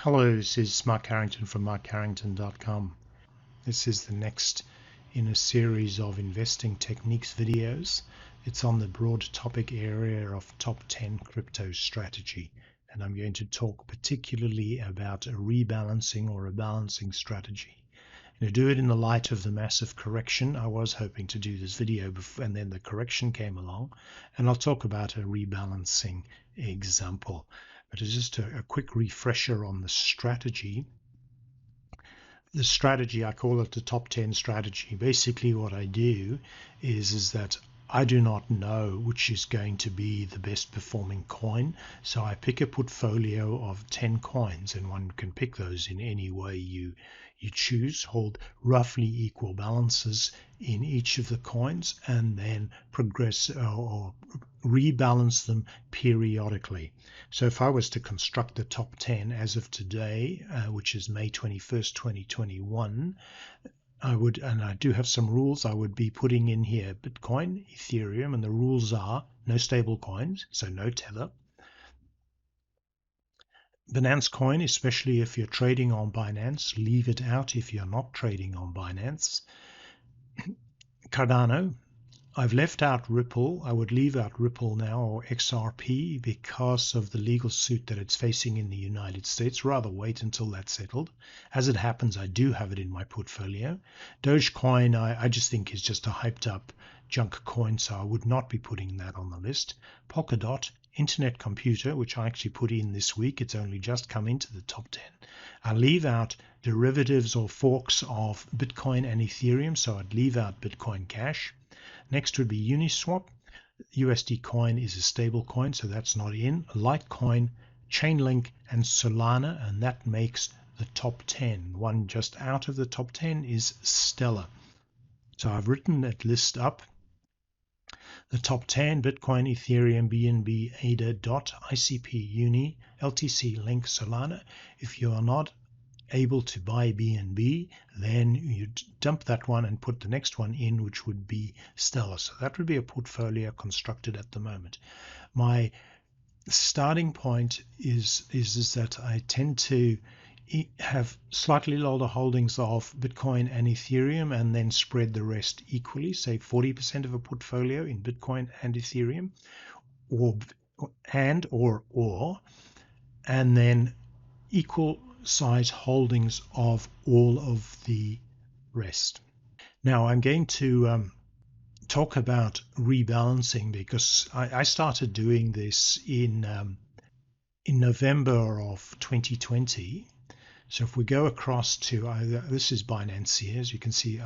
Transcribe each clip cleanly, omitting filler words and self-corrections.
Hello, this is Mark Harrington from markharrington.com. This is the next in a series of investing techniques videos. It's on the broad topic area of top 10 crypto strategy, and I'm going to talk particularly about a rebalancing or a balancing strategy. To do it in the light of the massive correction, I was hoping to do this video before, and then the correction came along, and I'll talk about a rebalancing example. But it's just a quick refresher on the strategy. The strategy, I call it the top 10 strategy. Basically what I do is that I do not know which is going to be the best performing coin, so I pick a portfolio of 10 coins, and one can pick those in any way you choose, hold roughly equal balances in each of the coins, and then progress or rebalance them periodically. So if I was to construct the top 10 as of today, which is May 21st, 2021, I would, and I do have some rules, I would be putting in here Bitcoin, Ethereum, and the rules are no stable coins, so no tether. Binance coin, especially if you're trading on Binance, leave it out if you're not trading on Binance. Cardano, I've left out Ripple. I would leave out Ripple now, or XRP, because of the legal suit that it's facing in the United States. Rather wait until that's settled. As it happens, I do have it in my portfolio. Dogecoin, I just think is just a hyped up junk coin, so I would not be putting that on the list. Polkadot, Internet Computer, which I actually put in this week. It's only just come into the top 10. I leave out derivatives or forks of Bitcoin and Ethereum, so I'd leave out Bitcoin Cash. Next would be Uniswap. USD coin is a stable coin, so that's not in. Litecoin, Chainlink, and Solana, and that makes the top 10. One just out of the top 10 is Stellar. So I've written that list up. The top 10, Bitcoin, Ethereum, BNB, ADA, DOT, ICP, Uni, LTC, Link, Solana. If you are not able to buy BNB, then you dump that one and put the next one in, which would be Stellar. So that would be a portfolio constructed at the moment. My starting point is that I tend to have slightly lower holdings of Bitcoin and Ethereum, and then spread the rest equally, say 40% of a portfolio in Bitcoin and Ethereum, and then equal size holdings of all of the rest. Now I'm going to talk about rebalancing, because I started doing this in November of 2020. So if we go across to, this is Binance here, as you can see,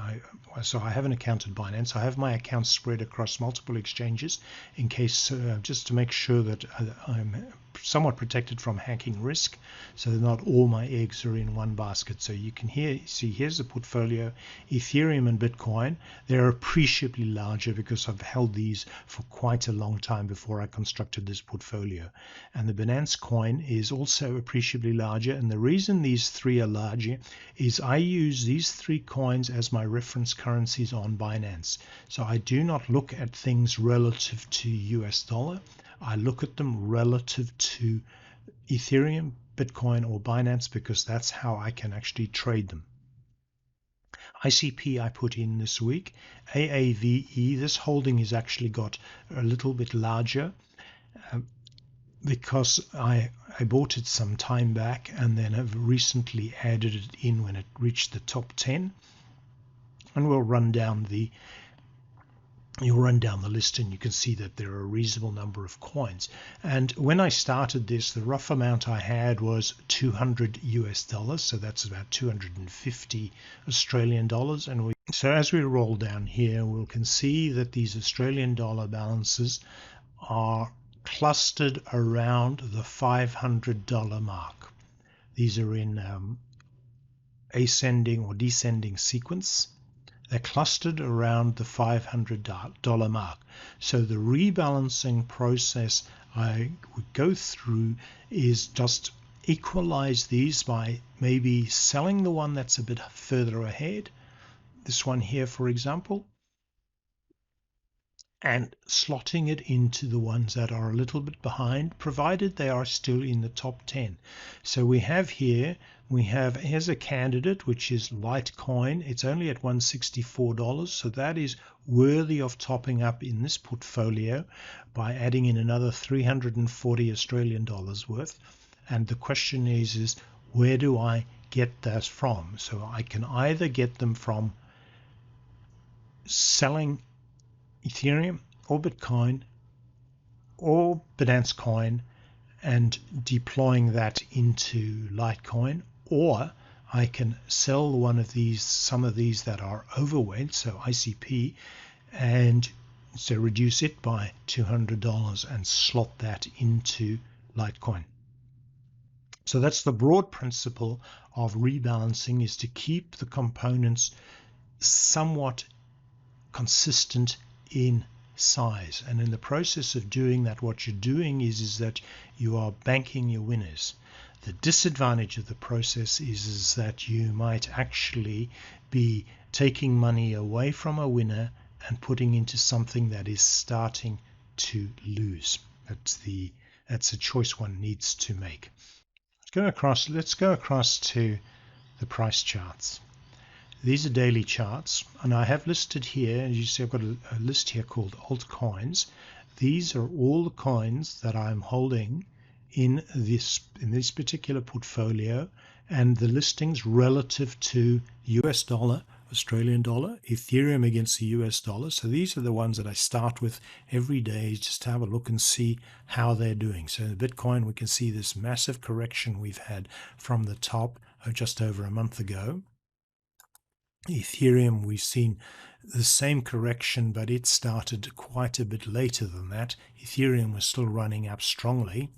so I have an account at Binance. I have my accounts spread across multiple exchanges in case, just to make sure that I'm somewhat protected from hacking risk, so that not all my eggs are in one basket. So you can see here's the portfolio, Ethereum and Bitcoin. They're appreciably larger because I've held these for quite a long time before I constructed this portfolio. And the Binance coin is also appreciably larger, and the reason these three are larger is I use these three coins as my reference currencies on Binance. So I do not look at things relative to US dollar. I look at them relative to Ethereum, Bitcoin, or Binance, because that's how I can actually trade them. ICP I put in this week. AAVE, this holding is actually got a little bit larger because I bought it some time back and then have recently added it in when it reached the top 10. And we'll run down the list, and you can see that there are a reasonable number of coins. And when I started this, the rough amount I had was $200 US, so that's about 250 Australian dollars. And so as we roll down here, we can see that these Australian dollar balances are clustered around the $500 mark. These are in ascending or descending sequence. They're clustered around the $500 mark. So the rebalancing process I would go through is just equalize these by maybe selling the one that's a bit further ahead, this one here for example, and slotting it into the ones that are a little bit behind, provided they are still in the top 10. So we have here, here's a candidate, which is Litecoin. It's only at $164, so that is worthy of topping up in this portfolio by adding in another 340 Australian dollars worth. And the question is where do I get that from? So I can either get them from selling Ethereum or Bitcoin or Binance Coin and deploying that into Litecoin, or I can sell one of these, some of these that are overweight, so ICP, and so reduce it by $200 and slot that into Litecoin. So that's the broad principle of rebalancing, is to keep the components somewhat consistent in size. And in the process of doing that, what you're doing is that you are banking your winners. The disadvantage of the process is that you might actually be taking money away from a winner and putting into something that is starting to lose. That's a choice one needs to make. Let's go across to the price charts. These are daily charts, and I have listed here, as you see, I've got a list here called altcoins. These are all the coins that I'm holding in this particular portfolio, and the listings relative to US dollar, Australian dollar, Ethereum against the US dollar. So these are the ones that I start with every day, just to have a look and see how they're doing. So in Bitcoin, we can see this massive correction we've had from the top of just over a month ago. Ethereum, we've seen the same correction, but it started quite a bit later than that. Ethereum was still running up strongly.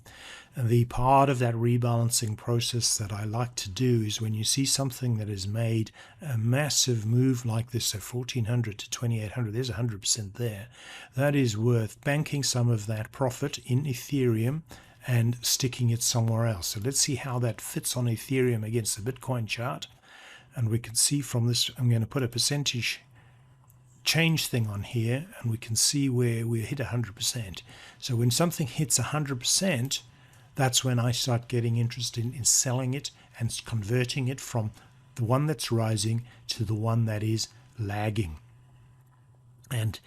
And the part of that rebalancing process that I like to do is when you see something that has made a massive move like this, so 1400 to 2800, there's 100% there. That is worth banking some of that profit in Ethereum and sticking it somewhere else. So let's see how that fits on Ethereum against the Bitcoin chart. And we can see from this, I'm going to put a percentage change thing on here, and we can see where we hit 100%. So when something hits 100%, that's when I start getting interested in selling it and converting it from the one that's rising to the one that is lagging. And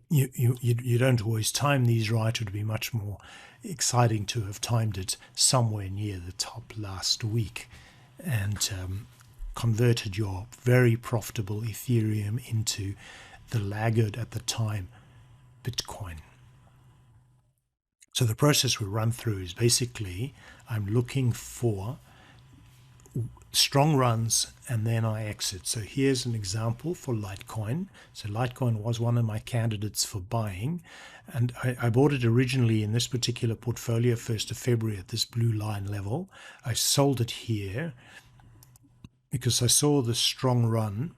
you don't always time these right. It would be much more exciting to have timed it somewhere near the top last week and converted your very profitable Ethereum into the laggard at the time, Bitcoin. So the process we run through is basically I'm looking for strong runs and then I exit. So here's an example for Litecoin. So Litecoin was one of my candidates for buying, and I bought it originally in this particular portfolio 1st of February at this blue line level. I sold it here because I saw the strong run.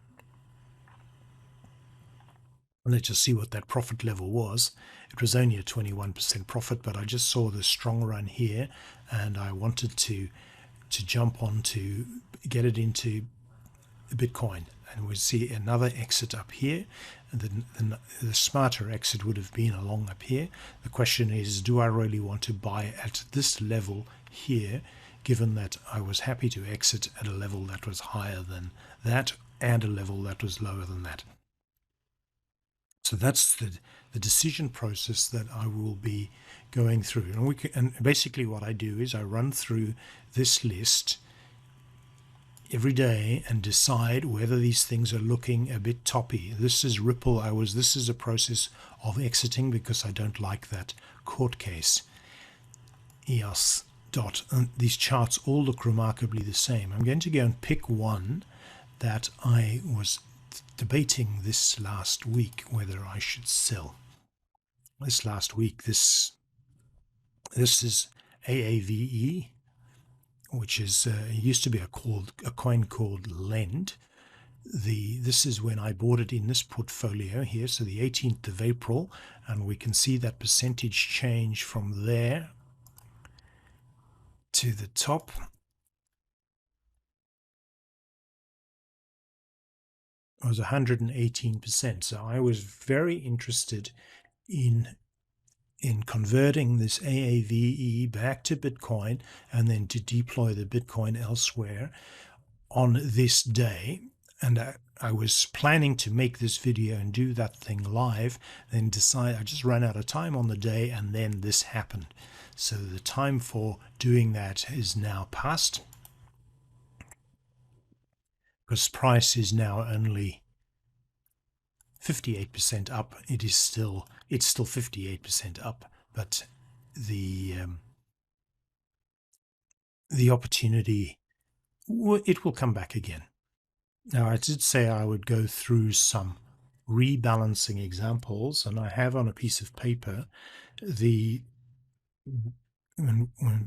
Let's just see what that profit level was. It was only a 21% profit, but I just saw the strong run here and I wanted to jump on to get it into Bitcoin. And we see another exit up here. And the smarter exit would have been along up here. The question is, do I really want to buy at this level here, given that I was happy to exit at a level that was higher than that and a level that was lower than that? So that's the decision process that I will be going through. And basically what I do is I run through this list every day and decide whether these things are looking a bit toppy. This is Ripple. This is a process of exiting because I don't like that court case. EOS dot. And these charts all look remarkably the same. I'm going to go and pick one that I was debating this last week whether I should sell. This last week, this is AAVE, which is used to be a coin called Lend. This is when I bought it in this portfolio here, so the 18th of April, and we can see that percentage change from there to the top. It was 118%. So I was very interested in converting this AAVE back to Bitcoin and then to deploy the Bitcoin elsewhere on this day. And I was planning to make this video and do that thing live, then decide I just ran out of time on the day, and then this happened. So the time for doing that is now past, because price is now only 58% up. It's still 58% up, but the opportunity, it will come back again. Now, I did say I would go through some rebalancing examples, and I have on a piece of paper the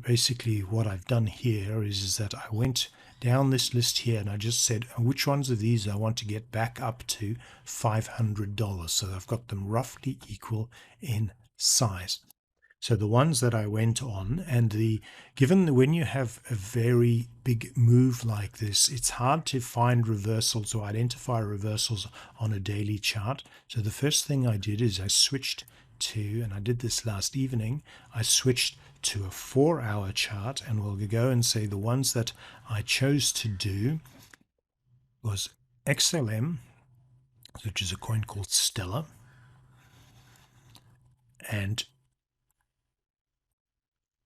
basically what I've done here is that I went down this list here and I just said which ones of these I want to get back up to $500. So I've got them roughly equal in size. So the ones that I went on, and given when you have a very big move like this, it's hard to find reversals or identify reversals on a daily chart. So the first thing I did is I switched to, and I did this last evening, I switched to a 4-hour chart, and we'll go and say the ones that I chose to do was XLM, which is a coin called Stellar, and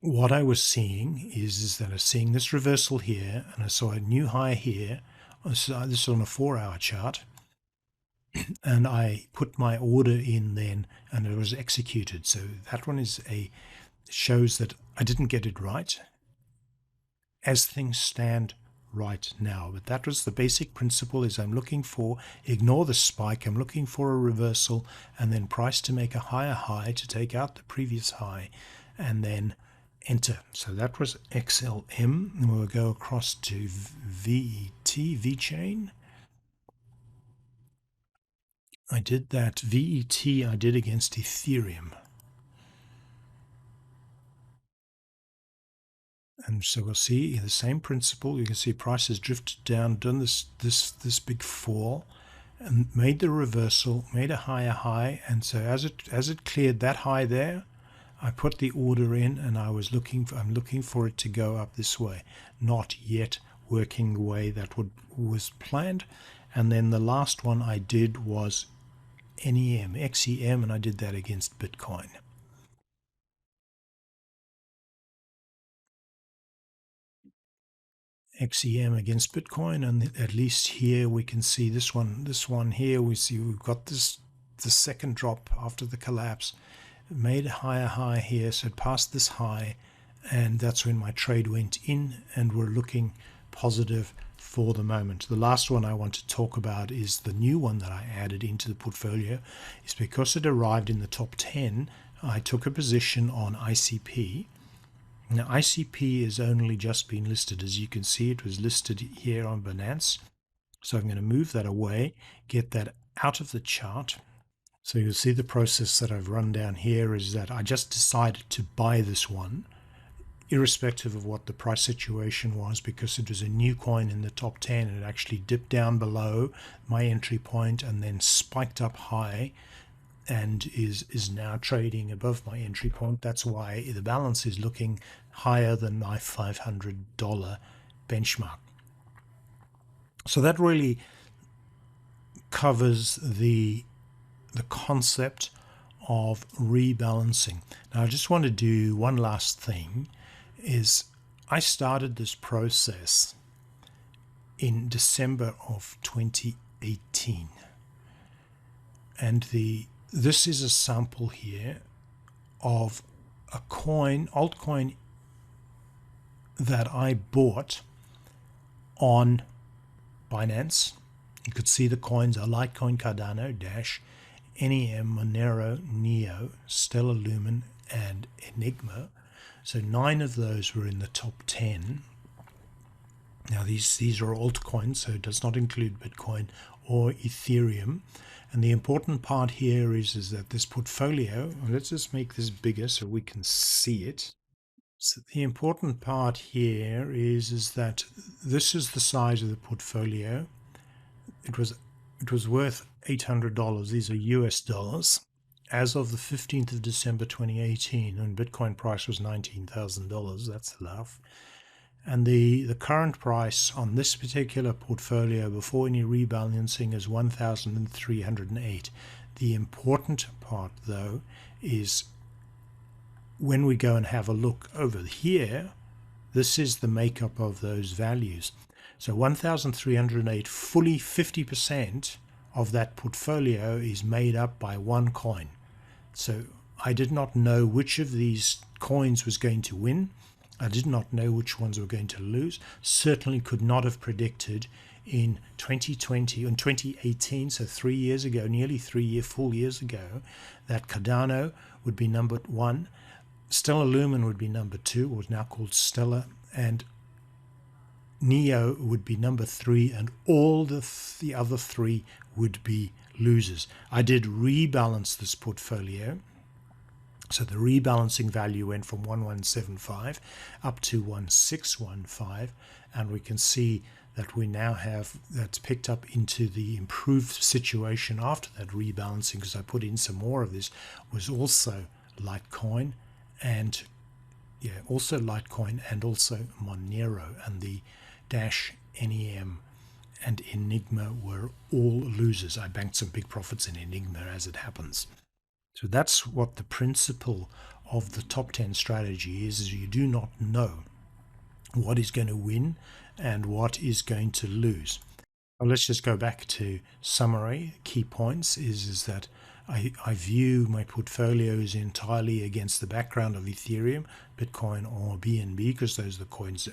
what I was seeing is that I was seeing this reversal here, and I saw a new high here. This is on a 4-hour chart, and I put my order in then, and it was executed. So that one shows that I didn't get it right as things stand right now. But that was the basic principle: is I'm looking for, ignore the spike, I'm looking for a reversal, and then price to make a higher high to take out the previous high, and then enter. So that was XLM. And we'll go across to VeChain. I did that VET I did against Ethereum. And so we'll see the same principle. You can see price has drifted down, done this big fall, and made the reversal, made a higher high. And so as it cleared that high there, I put the order in, and I'm looking for it to go up this way, not yet working the way that was planned. And then the last one I did was XEM, and I did that against Bitcoin. XEM against Bitcoin, and at least here we can see this one here, we've got the second drop after the collapse. It made a higher high here, so it passed this high, and that's when my trade went in, and we're looking positive for the moment. The last one I want to talk about is the new one that I added into the portfolio. It's because it arrived in the top 10, I took a position on ICP. Now ICP has only just been listed. As you can see, it was listed here on Binance. So I'm going to move that away, get that out of the chart. So you'll see the process that I've run down here is that I just decided to buy this one, irrespective of what the price situation was, because it was a new coin in the top 10. It actually dipped down below my entry point and then spiked up high, and is now trading above my entry point. That's why the balance is looking higher than my $500 benchmark. So that really covers the concept of rebalancing. Now I just want to do one last thing, is I started this process in December of 2018, and this is a sample here of a altcoin that I bought on Binance. You could see the coins are Litecoin, Cardano, Dash, NEM, Monero, Neo, Stellar Lumen, and Enigma. So 9 of those were in the top 10. Now these are altcoins, so it does not include Bitcoin or Ethereum. And the important part here is that this portfolio, let's just make this bigger so we can see it. So the important part here is that this is the size of the portfolio. It was worth $800. These are US dollars. as of the 15th of December 2018, when Bitcoin price was $19,000, that's a laugh. And the current price on this particular portfolio before any rebalancing is 1,308. The important part, though, is when we go and have a look over here, this is the makeup of those values. So 1,308, fully 50% of that portfolio is made up by one coin. So I did not know which of these coins was going to win. I did not know which ones were going to lose. Certainly could not have predicted in 2020 and 2018, so 3 years ago, nearly full years ago, that Cardano would be number 1, Stellar Lumen would be number 2, or now called Stellar, and Neo would be number 3, and all the other 3 would be losers. I did rebalance this portfolio. So the rebalancing value went from 1175 up to 1615, and we can see that we now have that's picked up into the improved situation after that rebalancing, because I put in some more of this, was also Litecoin and also Monero, and the Dash, NEM and Enigma were all losers. I banked some big profits in Enigma as it happens. So that's what the principle of the top 10 strategy is you do not know what is going to win and what is going to lose. Well, let's just go back to summary. Key points is that I view my portfolios entirely against the background of Ethereum, Bitcoin or BNB, because those are the coins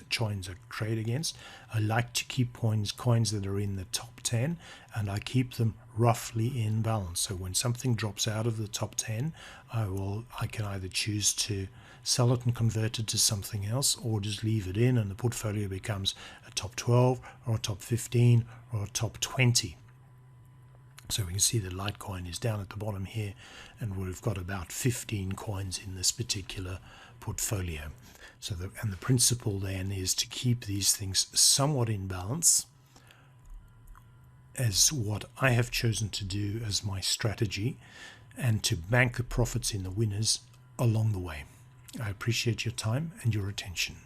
I trade against. I like to keep coins that are in the top 10, and I keep them roughly in balance. So when something drops out of the top 10, I can either choose to sell it and convert it to something else, or just leave it in and the portfolio becomes a top 12 or a top 15 or a top 20. So we can see that Litecoin is down at the bottom here, and we've got about 15 coins in this particular portfolio. So the principle then is to keep these things somewhat in balance, as what I have chosen to do as my strategy, and to bank the profits in the winners along the way. I appreciate your time and your attention.